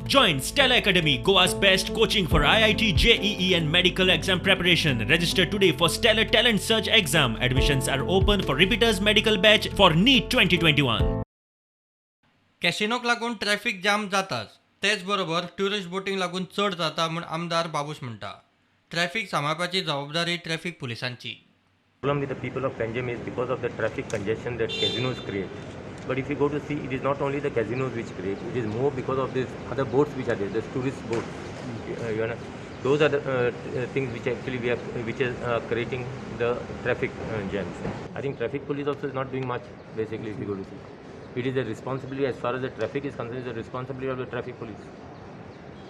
Join Stella Academy, Goa's best coaching for IIT, JEE and medical exam preparation. Register today for Stellar Talent Search exam. Admissions are open for repeaters medical batch for NEET 2021. कॅसिनोक लागून traffic jam जाताच, तेच बरोबर tourist voting लागून चड जाता म्हूण आमदार बाबूश म्हणटा. ट्रॅफिक सांबाळपाची जबाबदारी traffic पुलिसांची. problem with the people of Panjim is because of the traffic congestion that casinos create. But if you go to see, it is not only the casinos which create, it is more because of these other boats which are there, the tourist boats. Those are the things which actually which is creating the traffic jams. I think traffic police also is not doing much, basically, if you go to see. It is the responsibility, as far as the traffic is concerned, is the responsibility of the traffic police.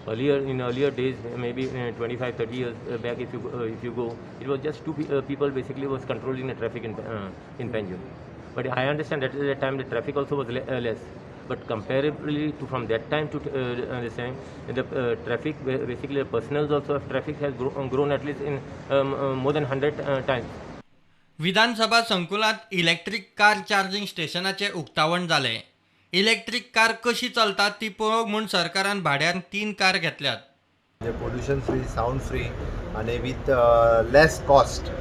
In earlier days, maybe 25-30 years back, if you go, it was just two people basically was controlling the traffic in Panjim. But I understand that at that time the traffic also was less. But comparably to from that time to this time, the traffic, basically the personnel also of traffic has grown at least in more than 100 times. Vidhan Sabha संकुलात electric car charging स्टेशनाचे उक्तावण जाले. Electric car कशी चलतात ती पळोवंक म्हूण सरकारान भाड्यान 3 car घेतल्यात. Pollution free, sound free, and with less cost.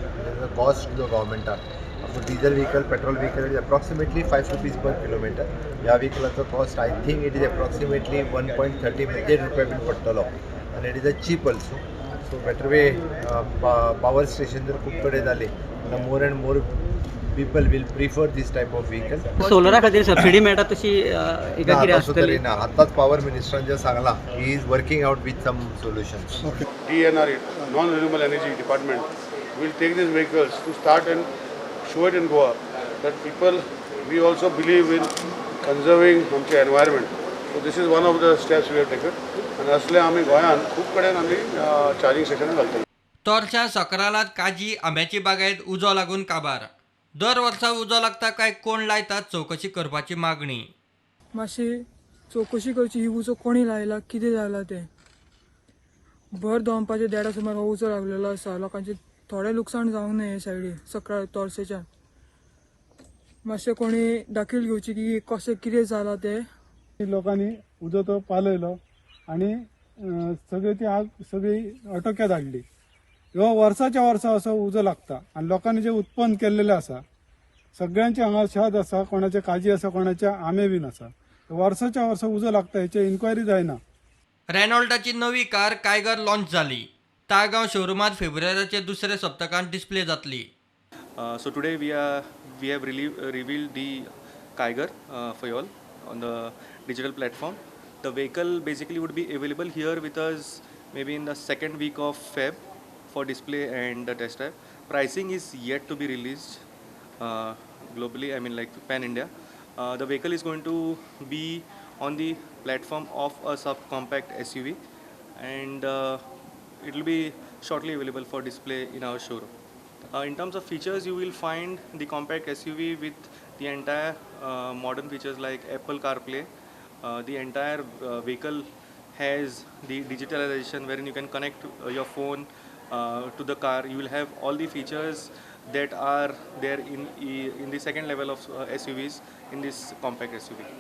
The cost to the government. For diesel vehicle, petrol vehicle, it is approximately 5 rupees per kilometer. Yeah, vehicle cost, I think it is approximately 1.30 rupees per and it is a cheap also. So better way power station जर खूप कडे झाले, more and more people will prefer this type of vehicle. सोलरा खातीर subsidy मेळटा तशी एका कितें आसतली ना. आताच पॉवर मिनिस्टरान जे सांगला, he is working out with some solutions. DNR, non-renewable energy department, will take these vehicles to start and show it in Goa that people, we also believe in conserving आमचे environment. So this is one of the steps we have taken. And असले आम्ही गोंयान खूप कडेन आम्ही charging स्टेशनां घालतले. तोरच्या सकरालात काजी आंब्याची बागायत उजो लागून काबार. दर वर्सा उजो लागता काय कोण लायतात चौकशी करपाची मागणी. मातशी चौकशी करची, ही उजो कोणी लायला, कितें जाला तें. भर दनपारच्या देडा सुमार हो उजो लागलेलो आसा. लोकांचे थोडे लुकसाण जावंक न्हय हे सायडी सकरा तोरसेच्यान. मातशें कोणी दाखील घेवची की कशें कितें जाला तें. लोकांनी उजो तो पालयलो आनी सगळी ती आग सगळी अटोक्यात हाडली. ह्यो वर्साच्या वर्सा असो उजो लागता आनी लोकांनी जे उत्पन्न केल्लेलें आसा सगळ्यांचे हांगा शेत आसा, कोणाचे काजी आसा, कोणाचे आंबे बीन आसा. वर्साच्या वर्सा उजो लागता हेची इन्क्वायरी जायना. रेनॉल्टाची नवी कार कायगर लॉन्च जाली. ताळगांव शोरूमात फेब्रुवारीचे दुसरे सप्तकांत डिस्प्ले जातली. So today we have revealed the Kiger for you all on the digital platform. The vehicle basically would be available here with us maybe in the second week of Feb for display and the test drive. Pricing is yet to be released globally, I mean like pan India. The vehicle is going to be on the platform of a subcompact SUV and it will be shortly available for display in our showroom. In terms of features, you will find the compact SUV with the entire modern features like Apple CarPlay. The entire vehicle has the digitalization wherein you can connect your phone to the car. You will have all the features that are there in the second level of SUVs in this compact SUV.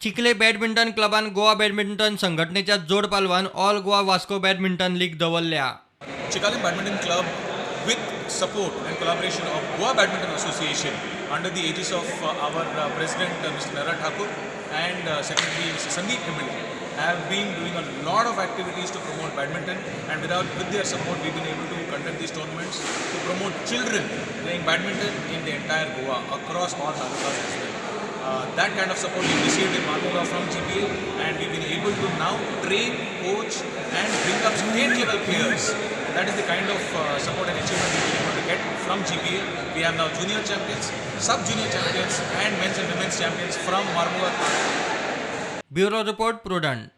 Chikale badminton क्लबान Goa badminton संघटनेच्या जोड पालवान all Goa Vasco badminton league दवरल्या. Chikale Badminton Club, with support and collaboration of Goa Badminton Association under the aegis of our President Mr. Nara Thakur and Secretary Mr. Sandeep MLA, have been doing a lot of activities to promote badminton, and with their support we've been able to conduct these tournaments to promote children playing badminton in the entire Goa across all talukas as well. That kind of support we received in Marmula from GPA, and we've been able to now train, coach and bring up state level players. That is the kind of support and achievement we've been able to get from GPA. We have now junior champions, sub-junior champions and men's and women's champions from Marmula. Bureau Report, Prudent.